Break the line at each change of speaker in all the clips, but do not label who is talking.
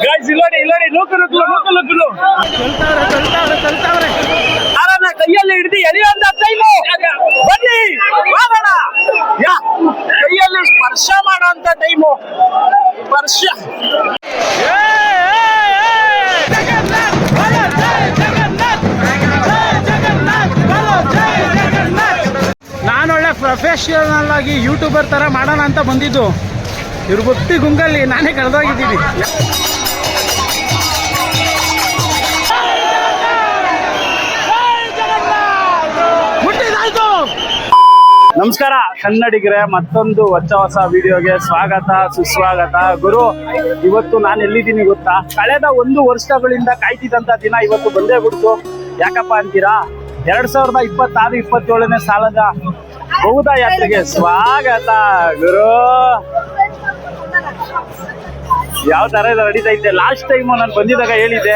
Guys ಇಲ್ಲೋಡಿ ನೂಕಲು ಯಾರನ್ನ ಕೈಯಲ್ಲಿ ಹಿಡಿದು ಎಳೆಯುವಂತ ಟೈಮು. ಬನ್ನಿ ಮಾಡೋಣ. ಕೈಯಲ್ಲಿ ಸ್ಪರ್ಶ ಮಾಡುವಂತ ಟೈಮು. ಸ್ಪರ್ಶ.
ನಾನೊಳ್ಳೆ ಪ್ರೊಫೆಷನಲ್ ಆಗಿ ಯೂಟ್ಯೂಬರ್ ತರ ಮಾಡೋಣ ಅಂತ ಬಂದಿದ್ದು. ಇವ್ರ ಭಕ್ತಿ ಗುಂಗಲ್ಲಿ ನಾನೇ ಕಳೆದೋಗಿದ್ದೀನಿ.
ನಮಸ್ಕಾರ ಕನ್ನಡಿಗರೇ, ಮತ್ತೊಂದು ಹೊಸ ವಿಡಿಯೋಗೆ ಸ್ವಾಗತ ಸುಸ್ವಾಗತ. ಗುರು, ಇವತ್ತು ನಾನು ಎಲ್ಲಿದ್ದೀನಿ ಗೊತ್ತಾ? ಕಳೆದ 1 ವರ್ಷಗಳಿಂದ ಕಾಯ್ತಿದ್ದಂತ ದಿನ ಇವತ್ತು ಬಂದೇ ಬಿಡ್ತು. ಯಾಕಪ್ಪ ಅಂತೀರಾ? 2026-27ನೇ ಸಾಲದ ಬೌದ್ಧ ಯಾತ್ರೆಗೆ ಸ್ವಾಗತ ಗುರು. ಯಾವ ತರ ನಡೀತೈತೆ? ಲಾಸ್ಟ್ ಟೈಮ್ ನಾನು ಬಂದಿದ್ದಾಗ ಹೇಳಿದ್ದೆ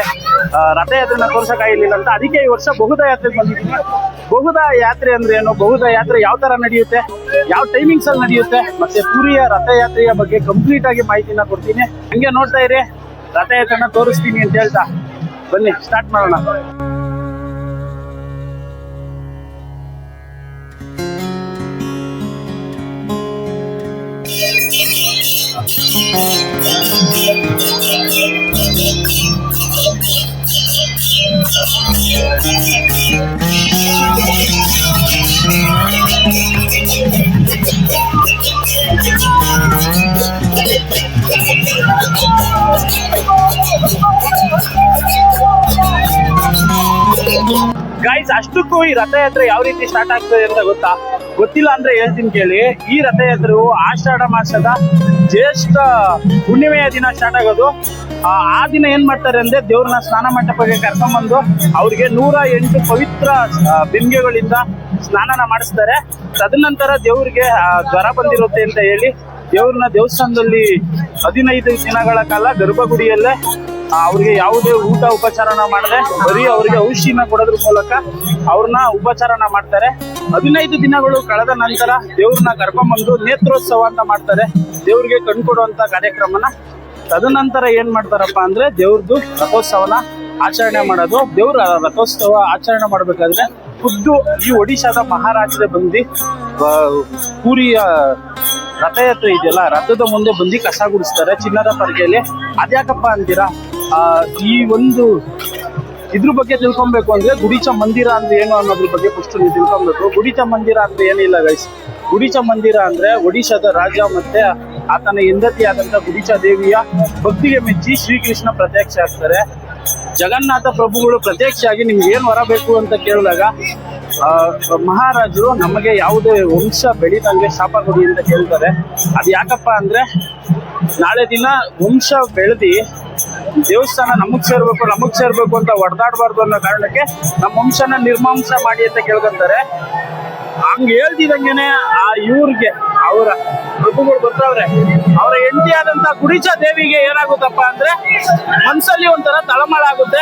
ರಥಯಾತ್ರೆನ ತೋರ್ಸಕ್ಕಾಗಿರ್ಲಿಲ್ಲ ಅಂತ. ಅದಕ್ಕೆ ಈ ವರ್ಷ ಬೌದ್ಧ ಯಾತ್ರೆಗೆ ಬಂದಿದ್ದೀನಿ. ಬೌದ್ಧ ಯಾತ್ರೆ ಅಂದ್ರೆ ಏನು, ಬೌದ್ಧ ಯಾತ್ರೆ ಯಾವ ತರ ನಡೆಯುತ್ತೆ, ಯಾವ ಟೈಮಿಂಗ್ಸ್ ಅಲ್ಲಿ ನಡೆಯುತ್ತೆ, ಮತ್ತೆ ಪುರಿಯ ರಥಯಾತ್ರೆಯ ಬಗ್ಗೆ ಕಂಪ್ಲೀಟ್ ಆಗಿ ಮಾಹಿತಿನ ಕೊಡ್ತೀನಿ. ಹಂಗೆ ನೋಡ್ತಾ ಇರಿ, ರಥಯಾತ್ರೆನ ತೋರಿಸ್ತೀನಿ ಅಂತ ಹೇಳ್ತಾ ಬನ್ನಿ ಸ್ಟಾರ್ಟ್ ಮಾಡೋಣ. ಗೈಸ್, ಅಷ್ಟಕ್ಕೂ ಈ ರಥಯಾತ್ರೆ ಯಾವ ರೀತಿ ಸ್ಟಾರ್ಟ್ ಆಗ್ತದೆ ಅಂತ ಗೊತ್ತಿಲ್ಲ ಅಂದ್ರೆ ಹೇಳ್ತೀನಿ ಕೇಳಿ. ಈ ರಥಯಾತ್ರೆಯು ಆಷಾಢ ಮಾಸದ ಜ್ಯೇಷ್ಠ ಹುಣ್ಣಿಮೆಯ ದಿನ ಸ್ಟಾರ್ಟ್ ಆಗೋದು. ಆ ದಿನ ಏನ್ ಮಾಡ್ತಾರೆ ಅಂದ್ರೆ ದೇವ್ರನ್ನ ಸ್ನಾನ ಮಂಟಪಕ್ಕೆ ಕರ್ಕೊಂಡ್ಬಂದು ಅವ್ರಿಗೆ 108 ಪವಿತ್ರ ಬಿಂದಿಗೆಗಳಿಂದ ಸ್ನಾನನ ಮಾಡಿಸ್ತಾರೆ. ತದನಂತರ ದೇವ್ರಿಗೆ ಜ್ವರ ಬಂದಿರುತ್ತೆ ಅಂತ ಹೇಳಿ ದೇವ್ರನ್ನ ದೇವಸ್ಥಾನದಲ್ಲಿ 15 ದಿನಗಳ ಕಾಲ ಗರ್ಭಗುಡಿಯಲ್ಲೇ ಅವ್ರಿಗೆ ಯಾವುದೇ ಊಟ ಉಪಚಾರನ ಮಾಡದೆ ಬರೀ ಅವ್ರಿಗೆ ಔಷಧಿನ ಕೊಡೋದ್ರ ಮೂಲಕ ಅವ್ರನ್ನ ಉಪಚಾರನ ಮಾಡ್ತಾರೆ. 15 ದಿನಗಳು ಕಳೆದ ನಂತರ ದೇವ್ರನ್ನ ಕರ್ಕೊಂಡ್ಬಂದು ನೇತ್ರೋತ್ಸವ ಅಂತ ಮಾಡ್ತಾರೆ, ದೇವ್ರಿಗೆ ಕಣ್ಕೊಡುವಂತ ಕಾರ್ಯಕ್ರಮನ. ತದನಂತರ ಏನ್ ಮಾಡ್ತಾರಪ್ಪ ಅಂದ್ರೆ ದೇವ್ರದ್ದು ರಥೋತ್ಸವನ ಆಚರಣೆ ಮಾಡೋದು. ದೇವ್ರ ರಥೋತ್ಸವ ಆಚರಣೆ ಮಾಡ್ಬೇಕಾದ್ರೆ ಖುದ್ದು ಈ ಒಡಿಶಾದ ಮಹಾರಾಜರೇ ಬಂದು ಪೂರಿಯ ರಥಯಾತ್ರೆ ಇದೆಯಲ್ಲ, ರಥದ ಮುಂದೆ ಬಂದು ಕಸ ಗುಡಿಸ್ತಾರೆ ಚಿನ್ನದ ಪರದೆಯಲ್ಲಿ. ಅದ್ಯಾಕಪ್ಪ ಅಂತೀರಾ? ಈ ಒಂದು ಇದ್ರ ಬಗ್ಗೆ ತಿಳ್ಕೊಬೇಕು ಅಂದ್ರೆ ಗುಡಿಚ ಮಂದಿರ ಅಂದ್ರೆ ಏನು ಅನ್ನೋದ್ರ ಬಗ್ಗೆ ಫಸ್ಟ್ ನೀವು ತಿಳ್ಕೊಬೇಕು. ಗುಡಿಚ ಮಂದಿರ ಅಂದ್ರೆ ಏನಿಲ್ಲ ಗೈಸ್. ಗುಡಿಚ ಮಂದಿರ ಅಂದ್ರೆ ಒಡಿಶಾದ ರಾಜ ಮತ್ತೆ ಆತನ ಹೆಂಡತಿಯಾದಂತ ಗುಡಿಚ ದೇವಿಯ ಭಕ್ತಿಗೆ ಮೆಚ್ಚಿ ಶ್ರೀಕೃಷ್ಣ ಪ್ರತ್ಯಕ್ಷ ಆಗ್ತಾರೆ. ಜಗನ್ನಾಥ ಪ್ರಭುಗಳು ಪ್ರತ್ಯಕ್ಷ ಆಗಿ ನಿಮ್ಗೆ ಏನ್ ಹೊರಬೇಕು ಅಂತ ಕೇಳಿದಾಗ ಮಹಾರಾಜರು ನಮಗೆ ಯಾವುದೇ ವಂಶ ಬೆಳೀದಂಗೆ ಶಾಪ ಕೊಡಿ ಅಂತ ಕೇಳ್ತಾರೆ. ಅದು ಯಾಕಪ್ಪ ಅಂದ್ರೆ ನಾಳೆ ದಿನ ವಂಶ ಬೆಳೆದಿ ದೇವಸ್ಥಾನ ನಮಗ್ ಸೇರ್ಬೇಕು ಅಂತ ಹೊಡೆದಾಡಬಾರ್ದು ಅನ್ನೋ ಕಾರಣಕ್ಕೆ ನಮ್ಮ ವಂಶನ ನಿರ್ಮಾಂಸ ಮಾಡಿ ಅಂತ ಕೇಳ್ಕೊಂತಾರೆ. ಹಂಗ ಹೇಳ್ತಿದಂಗೆನೆ ಇವ್ರಿಗೆ ಅವರ ಪ್ರಭುಗಳು ಬರ್ತಾವ್ರೆ, ಅವರ ಹೆಂಡತಿ ಆದಂತ ಗುಡಿಚ ದೇವಿಗೆ ಏನಾಗುತ್ತಪ್ಪ ಅಂದ್ರೆ ಮನ್ಸಲ್ಲಿ ಒಂಥರ ತಳಮಳ ಆಗುತ್ತೆ.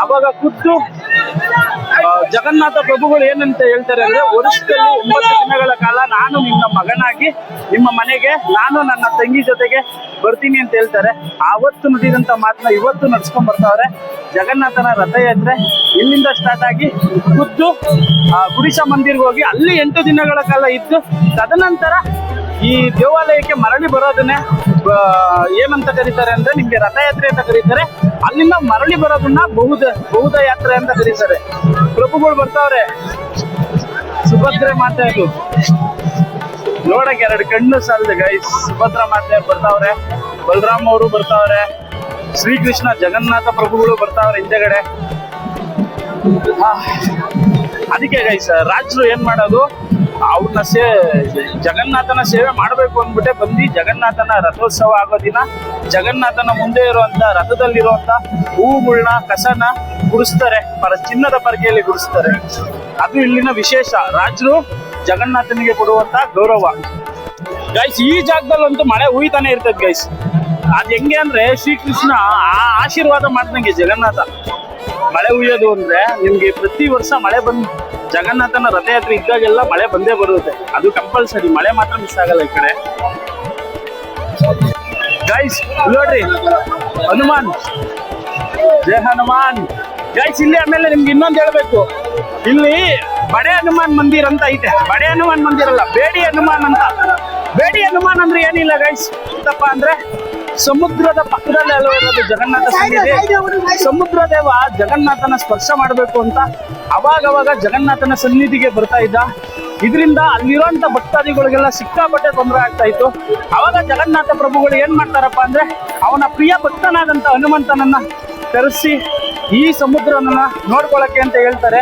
ಅವಾಗ ಖುದ್ದು ಜಗನ್ನಾಥ ಪ್ರಭುಗಳು ಏನಂತ ಹೇಳ್ತಾರೆ ಅಂದ್ರೆ, ವರ್ಷದಲ್ಲಿ 9 ದಿನಗಳ ಕಾಲ ನಾನು ನಿನ್ನ ಮಗನಾಗಿ ನಿಮ್ಮ ಮನೆಗೆ ನಾನು ನನ್ನ ತಂಗಿ ಜೊತೆಗೆ ಬರ್ತೀನಿ ಅಂತ ಹೇಳ್ತಾರೆ. ಆವತ್ತು ನುಡಿದಂತ ಮಾತನ್ನ ಇವತ್ತು ನಡ್ಸ್ಕೊಂಡ್ ಬರ್ತಾವ್ರೆ. ಜಗನ್ನಾಥನ ರಥಯಾತ್ರೆ ಇಲ್ಲಿಂದ ಸ್ಟಾರ್ಟ್ ಆಗಿ ಖುದ್ದು ಗುಡಿಚ ಮಂದಿರ್ಗೆ ಹೋಗಿ ಅಲ್ಲಿ 8 ದಿನಗಳ ಕಾಲ ಇದ್ದು ತದನಂತರ ಈ ದೇವಾಲಯಕ್ಕೆ ಮರಳಿ ಬರೋದನ್ನೇ ಏನಂತ ಕರೀತಾರೆ ಅಂದ್ರೆ ನಿಮ್ಗೆ ರಥಯಾತ್ರೆ ಅಂತ ಕರೀತಾರೆ. ಅಲ್ಲಿಂದ ಮರಳಿ ಬರೋದನ್ನ ಬೌದ್ಧ ಯಾತ್ರೆ ಅಂತ ಕರೀತಾರೆ. ಪ್ರಭುಗಳು ಬರ್ತಾವ್ರೆ, ಸುಭದ್ರೆ ಮಾತಾಡೋದು ನೋಡಕ್ಕೆ 2 ಕಣ್ಣು ಸಾಲದು ಗೈಸ್. ಸುಭದ್ರ ಮಾತೆ ಬರ್ತಾವ್ರೆ, ಬಲರಾಮ್ ಅವರು ಬರ್ತಾವ್ರೆ, ಶ್ರೀಕೃಷ್ಣ ಜಗನ್ನಾಥ ಪ್ರಭುಗಳು ಬರ್ತಾವ್ರೆ ಹಿಂದೆಗಡೆ. ಅದಕ್ಕೆ ಗೈಸ್ ರಾಜರು ಏನ್ ಮಾಡೋದು, ಅವ್ರನ್ನ ಜಗನ್ನಾಥನ ಸೇವೆ ಮಾಡಬೇಕು ಅಂದ್ಬಿಟ್ಟೆ ಬಂದು ಜಗನ್ನಾಥನ ರಥೋತ್ಸವ ಆಗೋ ದಿನ ಜಗನ್ನಾಥನ ಮುಂದೆ ಇರುವಂತ ರಥದಲ್ಲಿರುವಂತ ಹೂವುಗಳನ್ನ ಕಸನ ಗುಡಿಸ್ತಾರೆ, ಚಿನ್ನದ ಪರದೆಯಲ್ಲಿ ಗುಡಿಸ್ತಾರೆ. ಅದು ಇಲ್ಲಿನ ವಿಶೇಷ, ರಾಜರು ಜಗನ್ನಾಥನಿಗೆ ಕೊಡುವಂತ ಗೌರವ. ಗೈಸ್ ಈ ಜಾಗದಲ್ಲಂತೂ ಮಳೆ ಹುಯ್ತಾನೆ ಇರ್ತದೆ ಗೈಸ್. ಅದ್ ಹೆಂಗೆ ಅಂದ್ರೆ ಶ್ರೀಕೃಷ್ಣ ಆಶೀರ್ವಾದ ಮಾಡ್ದಂಗೆ ಜಗನ್ನಾಥ ಮಳೆ ಹುಯ್ಯೋದು ಅಂದ್ರೆ ನಿಮ್ಗೆ ಪ್ರತಿ ವರ್ಷ ಮಳೆ ಬಂದು ಜಗನ್ನಾಥನ ರಥಯಾತ್ರೆ ಇದ್ದಾಗೆಲ್ಲ ಮಳೆ ಬಂದೇ ಬರುತ್ತೆ. ಅದು ಕಂಪಲ್ಸರಿ, ಮಳೆ ಮಾತ್ರ ಮಿಸ್ ಆಗಲ್ಲ ಈ ಕಡೆ. ಗೈಸ್ ನೋಡ್ರಿ ಹನುಮಾನ್, ಜಯ ಹನುಮಾನ್. ಗೈಸ್ ಇಲ್ಲಿ ಆಮೇಲೆ ನಿಮ್ಗೆ ಇನ್ನೊಂದು ಹೇಳ್ಬೇಕು, ಇಲ್ಲಿ ಬಡೆ ಹನುಮಾನ್ ಮಂದಿರ್ ಅಂತ ಐತೆ. ಬಡೆ ಹನುಮಾನ್ ಮಂದಿರ್ ಅಲ್ಲ, ಬೇಡಿ ಹನುಮಾನ್ ಅಂತ. ಬೇಡಿ ಹನುಮಾನ್ ಅಂದ್ರೆ ಏನಿಲ್ಲ ಗೈಸ್, ಎಂತಪ್ಪ ಅಂದ್ರೆ ಸಮುದ್ರದ ಪಕ್ಕದಲ್ಲೇ ಅಲ್ವ ಇರೋದು ಜಗನ್ನಾಥ ಸನ್ನಿಧಿ. ಸಮುದ್ರ ದೇವ ಜಗನ್ನಾಥನ ಸ್ಪರ್ಶ ಮಾಡಬೇಕು ಅಂತ ಅವಾಗವಾಗ ಜಗನ್ನಾಥನ ಸನ್ನಿಧಿಗೆ ಬರ್ತಾ ಇದ್ದ. ಇದರಿಂದ ಅಲ್ಲಿರುವಂತ ಭಕ್ತಾದಿಗಳಿಗೆಲ್ಲ ಸಿಕ್ಕಾಪಟ್ಟೆ ತೊಂದರೆ ಆಗ್ತಾ ಇತ್ತು. ಅವಾಗ ಜಗನ್ನಾಥ ಪ್ರಭುಗಳು ಏನ್ ಮಾಡ್ತಾರಪ್ಪ ಅಂದ್ರೆ ಅವನ ಪ್ರಿಯ ಭಕ್ತನಾದಂತ ಹನುಮಂತನನ್ನ ಕರೆಸಿ ಈ ಸಮುದ್ರನ ನೋಡ್ಕೊಳಕ್ಕೆ ಅಂತ ಹೇಳ್ತಾರೆ.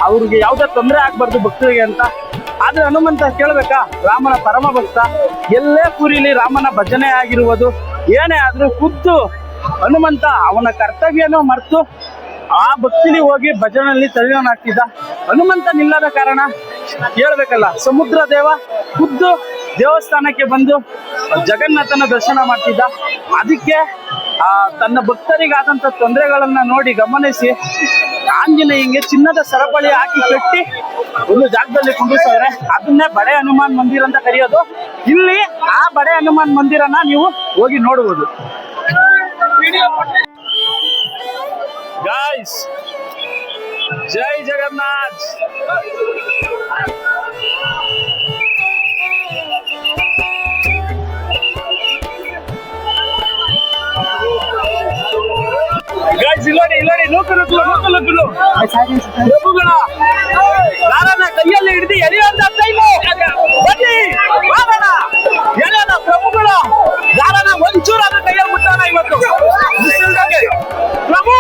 ಅವ್ರಿಗೆ ಯಾವುದೇ ತೊಂದರೆ ಆಗ್ಬಾರ್ದು ಭಕ್ತರಿಗೆ ಅಂತ. ಆದ್ರೆ ಹನುಮಂತ ಕೇಳ್ಬೇಕಾ, ರಾಮನ ಪರಮ ಭಕ್ತ, ಎಲ್ಲೇ ಪುರಿಲಿ ರಾಮನ ಭಜನೆ ಆಗಿರುವುದು, ಏನೇ ಆದ್ರೂ ಖುದ್ದು ಹನುಮಂತ ಅವನ ಕರ್ತವ್ಯನೂ ಮರೆತು ಆ ಭಕ್ತಿಲಿ ಹೋಗಿ ಭಜನಲ್ಲಿ ತಲ್ಲೀನಾಗ್ತಿದ್ದ. ಹನುಮಂತ ನಿಲ್ಲದ ಕಾರಣ ಹೇಳ್ಬೇಕಲ್ಲ, ಸಮುದ್ರ ದೇವ ಖುದ್ದು ದೇವಸ್ಥಾನಕ್ಕೆ ಬಂದು ಜಗನ್ನಾಥನ ದರ್ಶನ ಮಾಡ್ತಿದ್ದ. ಅದಕ್ಕೆ ತನ್ನ ಭಕ್ತರಿಗಾದಂಥ ತೊಂದರೆಗಳನ್ನ ನೋಡಿ ಗಮನಿಸಿ ಆಂಜನೇಯಂಗೆ ಚಿನ್ನದ ಸರಪಳಿ ಹಾಕಿ ಕಟ್ಟಿ ಒಂದು ಜಾಗದಲ್ಲಿ ಕುಂಡಿಸ್ತಾರೆ. ಅದನ್ನೇ ಬಡೆ ಹನುಮಾನ್ ಮಂದಿರ ಅಂತ ಕರೆಯೋದು. ಇಲ್ಲಿ ಆ ಬಡೆ ಹನುಮಾನ್ ಮಂದಿರನ ನೀವು ಹೋಗಿ ನೋಡಬಹುದು. ಗಾಯ್ಸ್, ಜೈ ಜಗನ್ನಾಥ್. ಗಾಯ್ಸ್ ಇಲ್ಲೋಡಿ ನೂಕಲು ಪ್ರಭುಗಳ ದಾರನ ಕೈಯಲ್ಲಿ ಹಿಡಿದು ಎಳೆಯುವಂತ ಟೈಮು. ಬನ್ನಿ ಮಾಡೋಣ, ಎಳೆಯೋಣ ಪ್ರಭುಗಳ ದಾರನ ಒಂಚೂರಾದ ಕೈಯಲ್ಲಿ ಮುಟ್ಟೋಣ ಇವತ್ತು. ಪ್ರಭು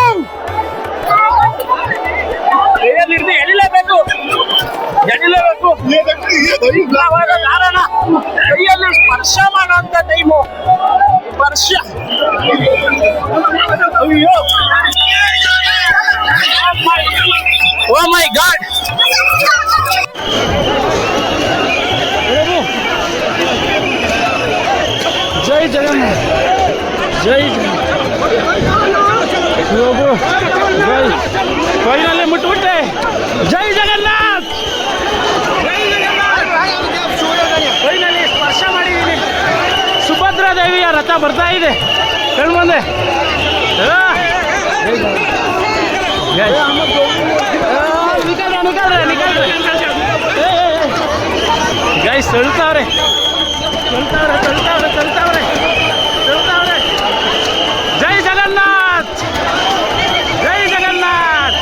ಕೈಯಲ್ಲಿ ಹಿಡಿದು ಎಳಿಲೇಬೇಕು. ದಾರನ ಕೈಯಲ್ಲಿ ಸ್ಪರ್ಶ ಮಾಡುವಂತ ಟೈಮು. ಸ್ಪರ್ಶ, ಅಯ್ಯೋ, ಓ ಮೈ ಗಾಡ್.
ಜೈ ಜಗನ್ನಾಥ್, ಜೈ ಪ್ರಭು, ಜೈ. ಫೈನಲಿ ಮುಟ್ಬಿಟ್ಟೆ. ಜೈ ಜಗನ್ನಾಥ್, ಜೈ ಜಗನ್ನಾಥ್. ಫೈನಲಿ ಸ್ಪರ್ಶ ಮಾಡಿದ್ದೀನಿ. ಸುಭದ್ರಾ ದೇವಿಯ ರಥ ಬರ್ತಾ ಇದೆ ಕಣ್ಮುಂದೆ. ಗೈಸ್ ತಳ್ತಾವ್ರೆ. ಜೈ ಜಗನ್ನಾಥ್, ಜೈ ಜಗನ್ನಾಥ್.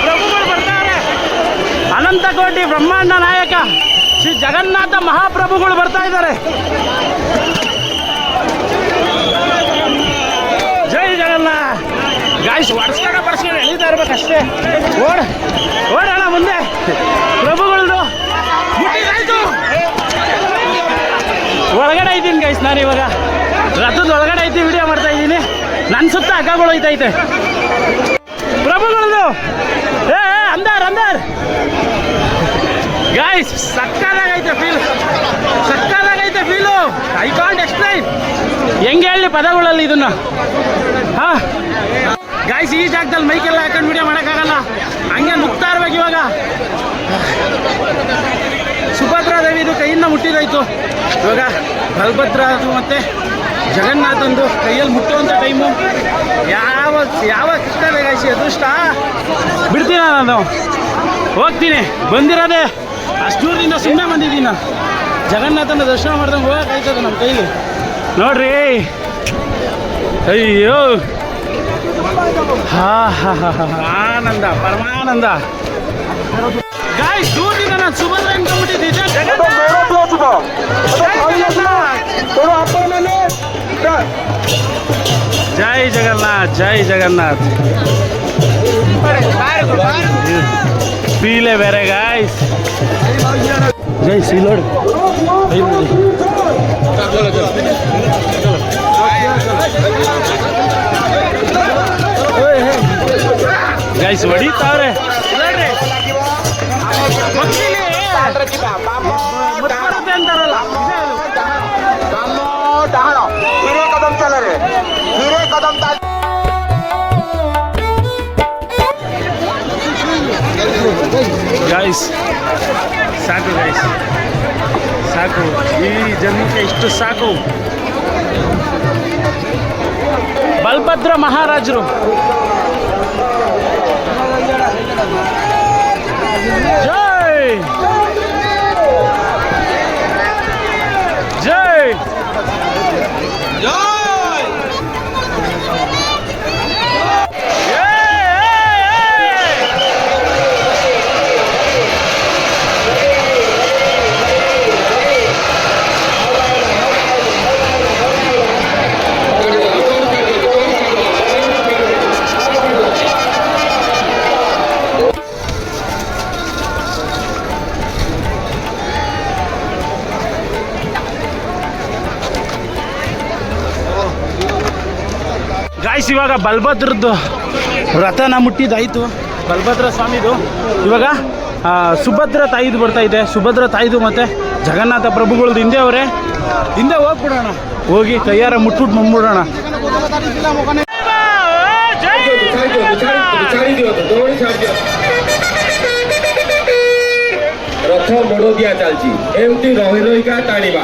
ಪ್ರಭುಗಳು ಬರ್ತಾರೆ. ಅನಂತ ಕೋಟಿ ಬ್ರಹ್ಮಾಂಡ ನಾಯಕ ಶ್ರೀ ಜಗನ್ನಾಥ ಮಹಾಪ್ರಭುಗಳು ಬರ್ತಾ ಇದ್ದಾರೆ. ಜೈ ಜಗನ್ನಾಥ್. ಗಾಯ್ಸ್ ಬಡ್ಸ್ಕೊಂಡು ಎಳೀತಾ ಇರ್ಬೇಕಷ್ಟೇ. ಓಡೋಣ ಮುಂದೆ. ಪ್ರಭುಗಳದು ಮುಟ್ಟಿದಾಯ್ತು. ಒಳಗಡೆ ಇದ್ದೀನಿ ಗೈಸ್, ನಾನು ಇವಾಗ ರಥದ ಒಳಗಡೆ ಐತಿ ವಿಡಿಯೋ ಮಾಡ್ತಾ ಇದ್ದೀನಿ. ನನ್ನ ಸುತ್ತ ಹಗ್ಗಗಳು ಹೋಯ್ತೈತೆ. ಪ್ರಭುಗಳದು ಅಂದರ್ ಗೈಸ್, ಸಕ್ಕದಾಗೈತೆ ಫೀಲು. I can't explain. ಹೆಂಗೆ ಹೇಳಿ ಪದಗಳಲ್ಲಿ ಇದನ್ನ. ಗಾಯ್ಸ್, ಈ ಜಾಗದಲ್ಲಿ ಮೈಕೆಲ್ಲ ಹಾಕೊಂಡು ವಿಡಿಯೋ ಮಾಡೋಕ್ಕಾಗಲ್ಲ, ಹಂಗೆ ನುಗ್ತಾ ಇರ್ಬೇಕು. ಇವಾಗ ಸುಭದ್ರಾ ದೇವಿದು ಕೈಯಿಂದ ಮುಟ್ಟಿದಾಯ್ತು. ಇವಾಗ ಬಲಭದ್ರ ಮತ್ತು ಜಗನ್ನಾಥಂದು ಕೈಯಲ್ಲಿ ಮುಟ್ಟುವಂಥ ಟೈಮು. ಯಾವ ಸಿಗ್ತದೆ ಗಾಯ್ಸ್, ಅದೃಷ್ಟ. ಬಿಡ್ತೀನ ನಾನು, ಹೋಗ್ತೀನಿ. ಬಂದಿರೋದೆ ಅಷ್ಟು ದೂರದಿಂದ ಸುಮ್ಮನೆ ಬಂದಿದ್ದೀನಿ ನಾನು. ಜಗನ್ನಾಥನ ದರ್ಶನ ಮಾಡ್ದಂಗೆ ಹೋಗೋಕ್ಕಾಯ್ತದೆ ನಮ್ಮ ಕೈಲಿ. ನೋಡ್ರಿ, ಅಯ್ಯೋ, ಆನಂದ, ಪರಮಾನಂದ. ಗಾಯ್ಸ್, ದೂರದಿಂದ ನಾನು ಸುಭದ್ರ ಅನ್ಕೊಂಡ್ಬಿಟ್ಟಿದ್ದೆ. ಜೈ ಜಗನ್ನಾಥ್, ಜೈ ಜಗನ್ನಾಥ್. ಫೀಲೇ ಬೇರೆ ಗಾಯ್ಸ್. ಗೈಸ್ ಇಲ್ಲಿ ನೋಡಿ, ಗೈಸ್ ಹೊಡಿತಾವ್ರೆ. ಅಂತಾರಲ್ಲ, ಗೈಸ್ ಸಾಕು ಗೈಸ್, ಸಾಕು. ಸಾಕು, ಈ ಜನ್ಮಕ್ಕೆ ಇಷ್ಟು ಸಾಕು. ಬಲಭದ್ರ ಮಹಾರಾಜರು ಜೈ ಜೈ ಗಾಯ್ಸ್, ಇವಾಗ ಬಲಭದ್ರದ್ದು ರಥನ ಮುಟ್ಟಿದ್ದಾಯಿತು. ಬಲಭದ್ರ ಸ್ವಾಮಿದು ಇವಾಗ ಸುಭದ್ರ ತಾಯಿದು ಬರ್ತಾ ಇದೆ. ಸುಭದ್ರ ತಾಯಿದು ಮತ್ತು ಜಗನ್ನಾಥ ಪ್ರಭುಗಳದ್ದು ಹಿಂದೆ ಅವರೇ. ಹಿಂದೆ ಹೋಗ್ಬಿಡೋಣ, ಹೋಗಿ ಕೈಯಾರ ಮುಟ್ಬಿಟ್ಟು ಬಂದ್ಬಿಡೋಣ.
ରଥ ମୋଡ଼ ଦିଆ ଚାଲିଛି, ଏମିତି ରହି ରହିକା ଟାଣିବା।